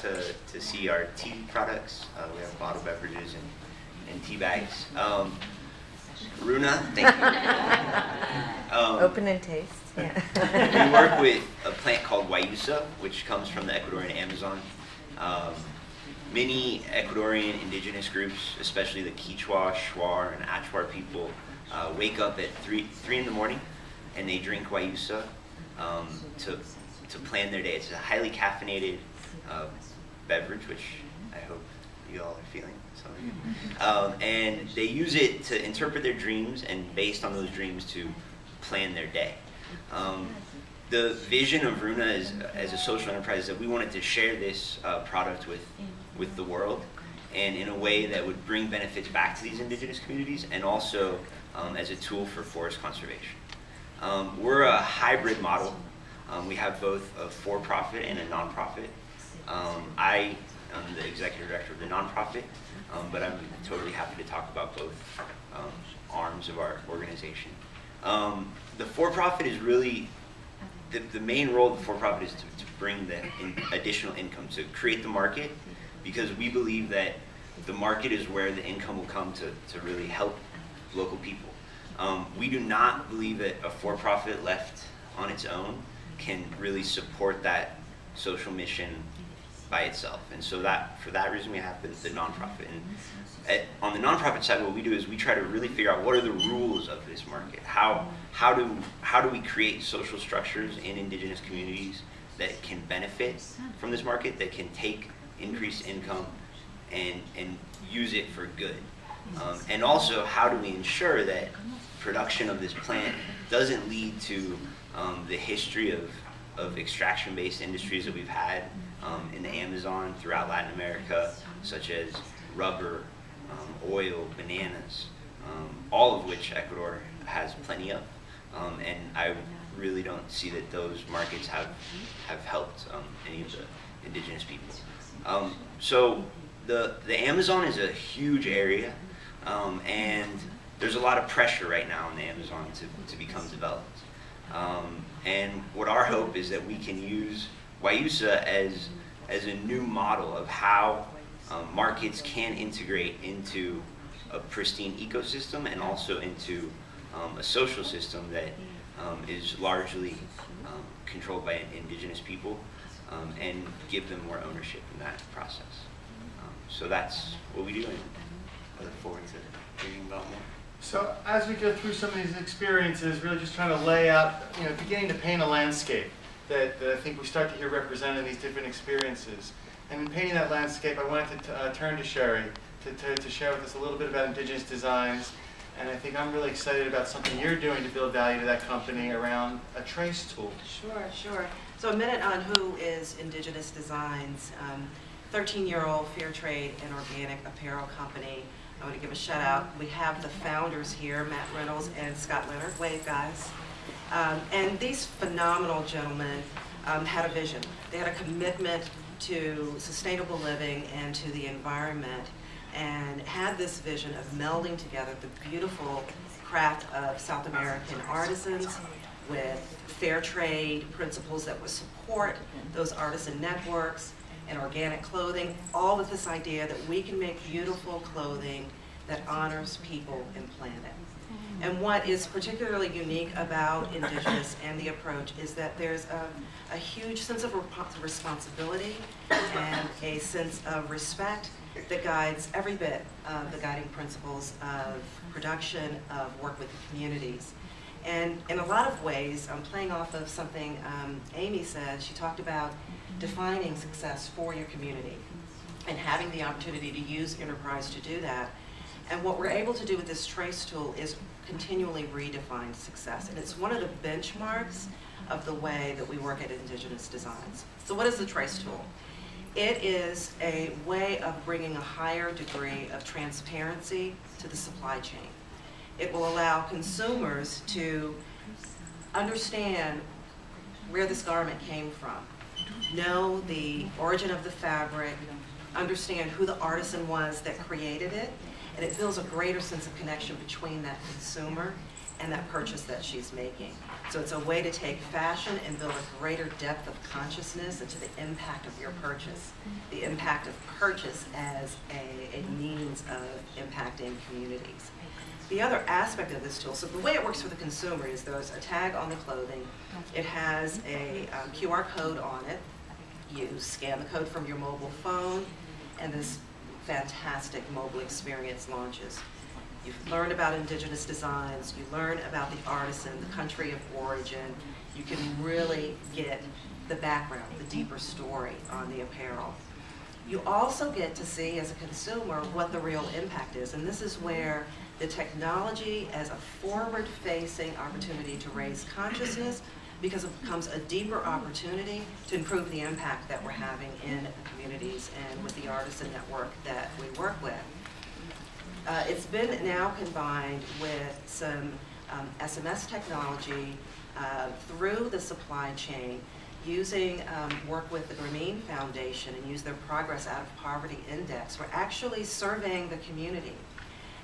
to see our tea products. We have bottled beverages and tea bags. Runa, thank you. Open and taste. Yeah. We work with a plant called Wayusa, which comes from the Ecuadorian Amazon. Many Ecuadorian indigenous groups, especially the Quechua, Shuar, and Achuar people, wake up at 3 in the morning and they drink Wayusa to plan their day. It's a highly caffeinated beverage, which I hope you all are feeling. And they use it to interpret their dreams and based on those dreams to plan their day. The vision of Runa is, as a social enterprise, that we wanted to share this product with the world, and in a way that would bring benefits back to these indigenous communities, and also as a tool for forest conservation. We're a hybrid model. We have both a for-profit and a nonprofit. I am the executive director of the nonprofit, but I'm totally happy to talk about both arms of our organization. The for-profit is really, the main role of the for-profit is to bring the additional income, to create the market, because we believe that the market is where the income will come to really help local people. We do not believe that a for-profit left on its own can really support that social mission by itself. And so for that reason we have the nonprofit. And on the nonprofit side, what we do is we try to really figure out what are the rules of this market. How do we create social structures in indigenous communities that can benefit from this market, that can take increased income and use it for good. And also, how do we ensure that production of this plant doesn't lead to the history of extraction-based industries that we've had in the Amazon, throughout Latin America, such as rubber, oil, bananas, all of which Ecuador has plenty of. And I really don't see that those markets have helped any of the indigenous people. So the Amazon is a huge area, and there's a lot of pressure right now on the Amazon to become developed. And what our hope is that we can use Wayusa as a new model of how markets can integrate into a pristine ecosystem and also into a social system that is largely controlled by indigenous people, and give them more ownership in that process. So that's what we do, and I look forward to hearing about more. So as we go through some of these experiences, really just trying to lay out, beginning to paint a landscape that I think we start to hear represented in these different experiences. And in painting that landscape, I wanted to turn to Sherry to share with us a little bit about Indigenous Designs. And I think I'm really excited about something you're doing to build value to that company around a trace tool. Sure. So a minute on who is Indigenous Designs. 13-year-old fair trade and organic apparel company. I want to give a shout out. We have the founders here, Matt Reynolds and Scott Leonard. Wave, guys. And these phenomenal gentlemen had a vision. They had a commitment to sustainable living and to the environment, and had this vision of melding together the beautiful craft of South American artisans with fair trade principles that would support those artisan networks and organic clothing, all with this idea that we can make beautiful clothing that honors people and planet. And what is particularly unique about Indigenous and the approach is that there's a huge sense of responsibility and a sense of respect that guides every bit of the guiding principles of production, of work with the communities. And in a lot of ways, I'm playing off of something Amy said. She talked about defining success for your community and having the opportunity to use enterprise to do that. And what we're able to do with this trace tool is continually redefine success. And it's one of the benchmarks of the way that we work at Indigenous Designs. So what is the trace tool? It is a way of bringing a higher degree of transparency to the supply chain. It will allow consumers to understand where this garment came from, know the origin of the fabric, understand who the artisan was that created it, and it builds a greater sense of connection between that consumer and that purchase that she's making. So it's a way to take fashion and build a greater depth of consciousness into the impact of your purchase, the impact of purchase as a means of impacting communities. The other aspect of this tool, so the way it works for the consumer is there's a tag on the clothing. It has a QR code on it. You scan the code from your mobile phone, and this fantastic mobile experience launches. You've learned about Indigenous designs, you learn about the artisan, the country of origin. You can really get the background, the deeper story on the apparel. You also get to see as a consumer what the real impact is, and this is where the technology as a forward-facing opportunity to raise consciousness because it becomes a deeper opportunity to improve the impact that we're having in communities and with the artisan network that we work with. It's been now combined with some SMS technology through the supply chain, using work with the Grameen Foundation and use their Progress Out of Poverty Index. We're actually surveying the community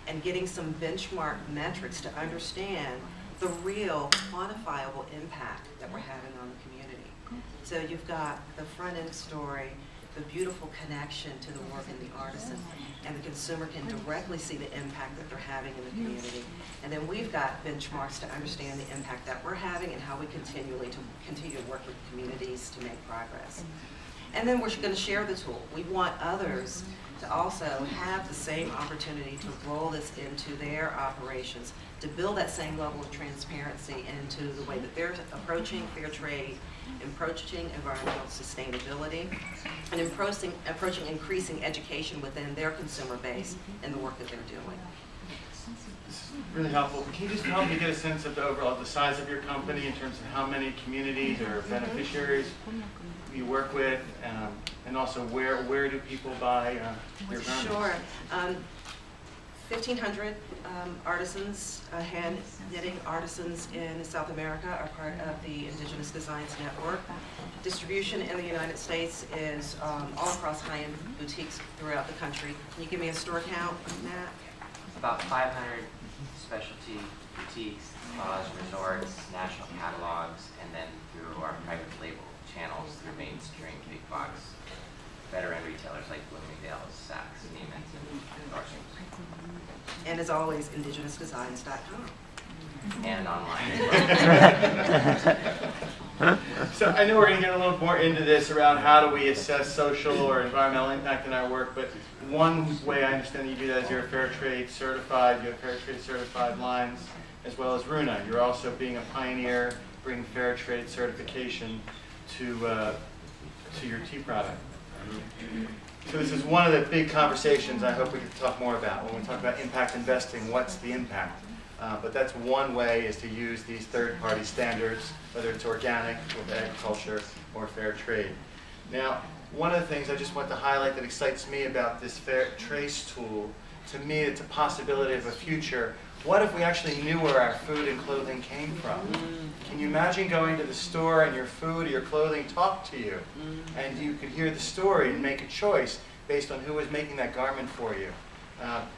and getting some benchmark metrics to understand the real quantifiable impact that we're having on the community. So you've got the front end story, the beautiful connection to the work and the artisan, and the consumer can directly see the impact that they're having in the community. And then we've got benchmarks to understand the impact that we're having and how we continue to work with communities to make progress. And then we're going to share the tool. We want others to also have the same opportunity to roll this into their operations, to build that same level of transparency into the way that they're approaching fair trade, approaching environmental sustainability, and approaching increasing education within their consumer base and the work that they're doing. This is really helpful. Can you just help me get a sense of the overall the size of your company in terms of how many communities or beneficiaries you work with, and also where do people buy your garments? Sure. 1,500 artisans, hand knitting artisans in South America are part of the Indigenous Designs Network. Distribution in the United States is all across high-end boutiques throughout the country. Can you give me a store count, Matt? About 500 specialty boutiques, spas, resorts, national catalogs, and then through our private label channels through mainstream big box veteran retailers like Bloomingdale's, Saks, Neiman's, and Nordstrom's. And as always, indigenousdesigns.com. And online as well. So I know we're going to get a little more into this around how do we assess social or environmental impact in our work, but one way I understand that you do that is you're fair trade certified, you have fair trade certified lines, as well as Runa. You're also being a pioneer, bringing fair trade certification to your tea product. So this is one of the big conversations I hope we can talk more about. When we talk about impact investing, what's the impact? But that's one way, is to use these third-party standards, whether it's organic with agriculture or fair trade. Now, one of the things I just want to highlight that excites me about this fair trace tool, to me it's a possibility of a future. What if we actually knew where our food and clothing came from? Can you imagine going to the store and your food or your clothing talked to you, and you could hear the story and make a choice based on who was making that garment for you?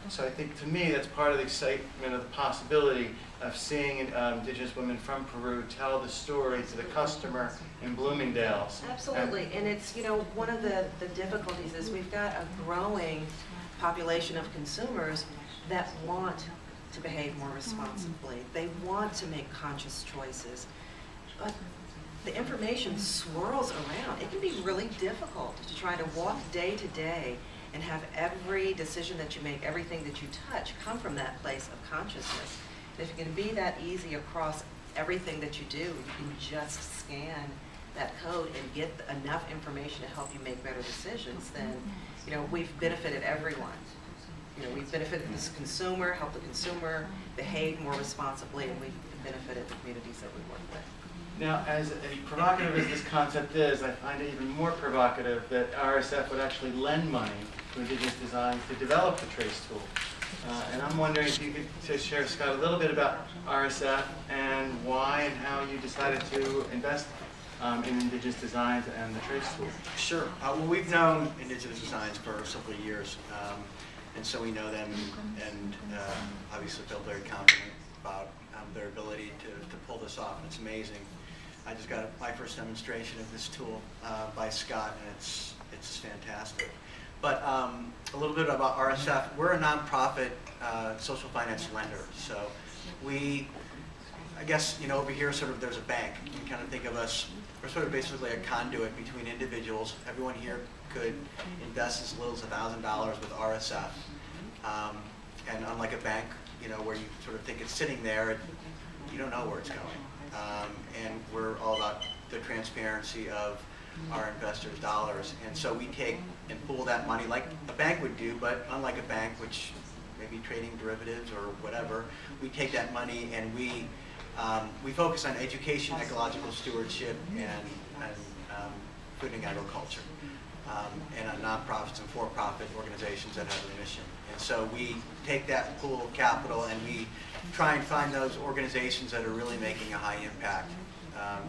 So I think, to me, that's part of the excitement of the possibility of seeing Indigenous women from Peru tell the story to the customer in Bloomingdale's. Absolutely, and it's, you know, one of the difficulties is we've got a growing population of consumers that want to behave more responsibly. They want to make conscious choices, but the information swirls around. It can be really difficult to try to walk day to day and have every decision that you make, everything that you touch, come from that place of consciousness. And if it can be that easy across everything that you do, you can just scan that code and get enough information to help you make better decisions, then, you know, we've benefited everyone. You know, we've benefited the consumer, helped the consumer behave more responsibly, and we've benefited the communities that we work with. Now, as provocative as this concept is, I find it even more provocative that RSF would actually lend money to Indigenous Designs to develop the trace tool. And I'm wondering if you could just share, Scott, a little bit about RSF and why and how you decided to invest in Indigenous Designs and the trace tool. Sure. Well, we've known Indigenous Designs for several years, and so we know them, and obviously feel very confident about their ability to pull this off. It's amazing. I just got my first demonstration of this tool by Scott, and it's fantastic. But a little bit about RSF. We're a nonprofit social finance lender. So we, I guess, you know, over here sort of there's a bank. You can kind of think of us, we're sort of basically a conduit between individuals. Everyone here could invest as little as $1,000 with RSF. And unlike a bank, you know, where you sort of think it's sitting there, you don't know where it's going. And we're all about the transparency of our investors' dollars. And so we take and pool that money like a bank would do, but unlike a bank, which may be trading derivatives or whatever, we take that money and we focus on education, ecological stewardship, and food and agriculture, and on nonprofits and for-profit organizations that have a mission. And so we take that pool of capital and we try and find those organizations that are really making a high impact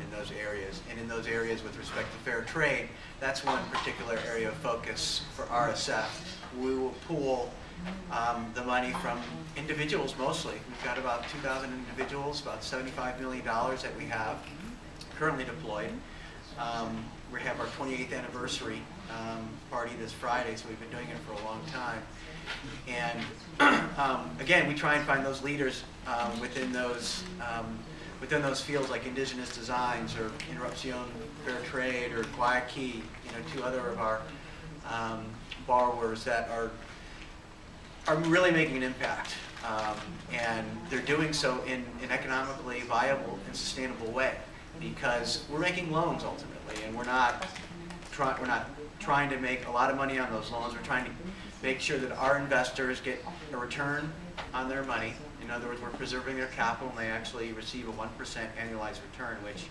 in those areas. And in those areas with respect to fair trade, that's one particular area of focus for RSF. We will pool the money from individuals mostly. We've got about 2,000 individuals, about $75 million that we have currently deployed. We have our 28th anniversary party this Friday, so we've been doing it for a long time. And again, we try and find those leaders within those fields like Indigenous Designs or Interrupción Fair Trade or Guayaquil, you know, two other of our borrowers that are really making an impact. And they're doing so in an economically viable and sustainable way because we're making loans ultimately, and we're not trying to make a lot of money on those loans. We're trying to make sure that our investors get a return on their money. In other words, we're preserving their capital and they actually receive a 1% annualized return, which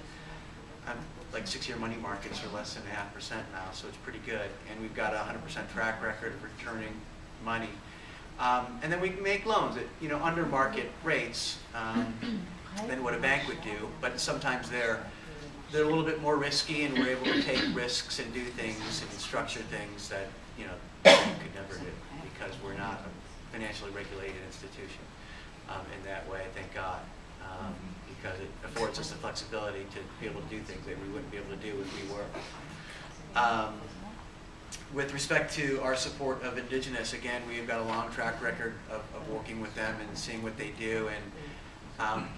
like 6-year money markets are less than 0.5% now, so it's pretty good. And we've got a 100% track record of returning money. And then we can make loans at, you know, under market rates than what a bank would do, but sometimes they're a little bit more risky, and we're able to take risks and do things and structure things that, you know, a bank could never do because we're not a financially regulated institution in that way, thank God, because it affords us the flexibility to be able to do things that we wouldn't be able to do if we were. With respect to our support of Indigenous, again, we've got a long track record of working with them and seeing what they do. And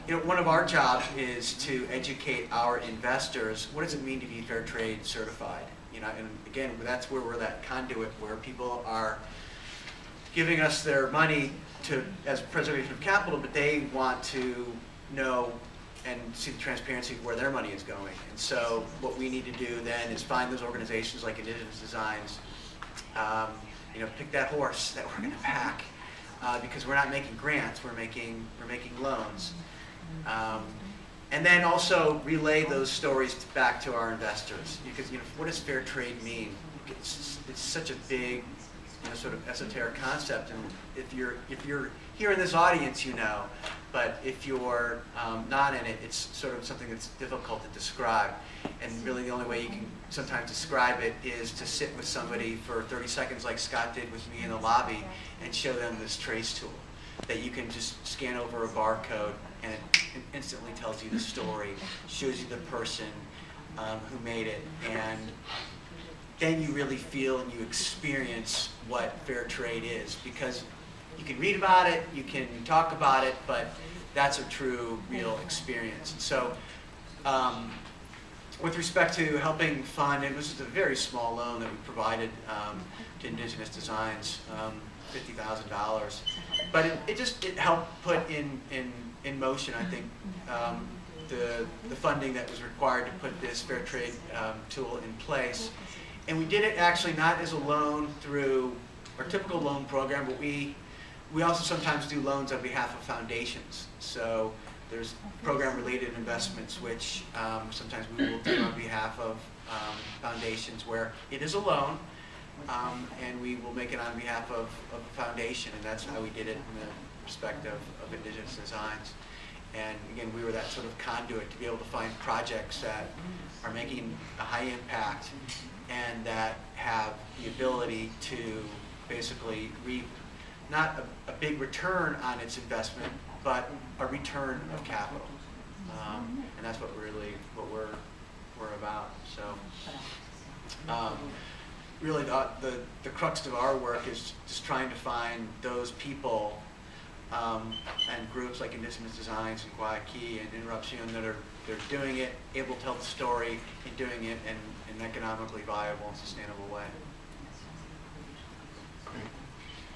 you know, one of our jobs is to educate our investors. What does it mean to be fair trade certified? You know, and again, that's where we're that conduit where people are giving us their money as preservation of capital, but they want to know and see the transparency of where their money is going. And so what we need to do then is find those organizations like Indigenous Designs, you know, pick that horse that we're going to back, because we're not making grants, we're making loans. And then also relay those stories back to our investors, because, you know, what does fair trade mean? It's such a big, you know, sort of esoteric concept, and if you're here in this audience, you know, but if you're not in it, it's sort of something that's difficult to describe. And really the only way you can sometimes describe it is to sit with somebody for 30 seconds like Scott did with me in the lobby and show them this trace tool that you can just scan over a barcode and it instantly tells you the story, shows you the person who made it, and then you really feel and you experience what fair trade is, because you can read about it, you can talk about it, but that's a true, real experience. And so with respect to helping fund, it was a very small loan that we provided to Indigenous Designs, $50,000. But it helped put in motion, I think, the funding that was required to put this fair trade tool in place. And we did it actually not as a loan through our typical loan program, but we also sometimes do loans on behalf of foundations. So there's program-related investments, which sometimes we will do on behalf of foundations where it is a loan, and we will make it on behalf of a foundation, and that's how we did it in the respect of Indigenous Designs. And again, we were that sort of conduit to be able to find projects that are making a high impact and that have the ability to basically reap not a big return on its investment, but a return of capital. And that's what we're about. So really the crux of our work is just trying to find those people and groups like Indigenous Designs and Guayaquil and Interrupcion that they're doing it, able to tell the story, and doing it in an economically viable and sustainable way.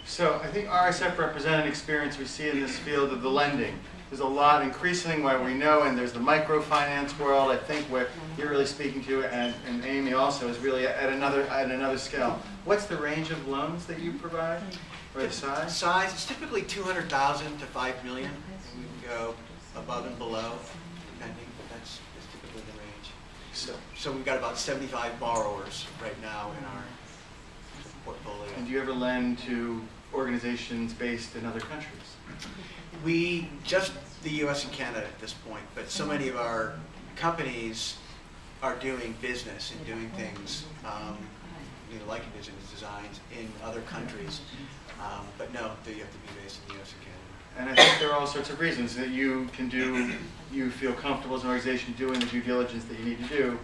So I think RSF represents an experience we see in this field of the lending. There's a lot increasingly where we know, and there's the microfinance world, I think, where you're really speaking to, and Amy also is really at another scale. What's the range of loans that you provide, or the size? Size, it's typically 200,000 to 5 million. And we can go above and below, depending, but that's typically the range. So we've got about 75 borrowers right now in our portfolio. And do you ever lend to organizations based in other countries? We, just the U.S. and Canada at this point, but so many of our companies are doing business and doing things like Indigenous Designs in other countries. But no, you have to be based in the U.S. and Canada. And I think there are all sorts of reasons that you can do, you feel comfortable as an organization doing the due diligence that you need to do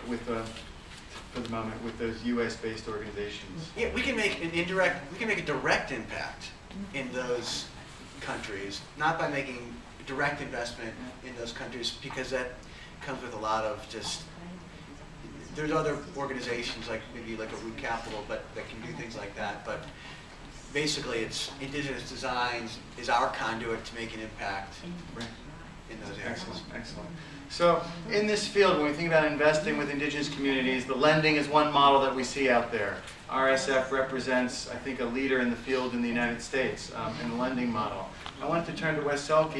with for the moment with those U.S.-based organizations. Yeah, we can make a direct impact in those countries, not by making direct investment in those countries, because that comes with a lot of just, there's other organizations like maybe like a Root Capital, but that can do things like that. But basically, it's Indigenous Designs is our conduit to make an impact in those areas. Excellent, excellent. So in this field, when we think about investing with Indigenous communities, the lending is one model that we see out there. RSF represents, I think, a leader in the field in the United States in the lending model. I wanted to turn to Wes Selke.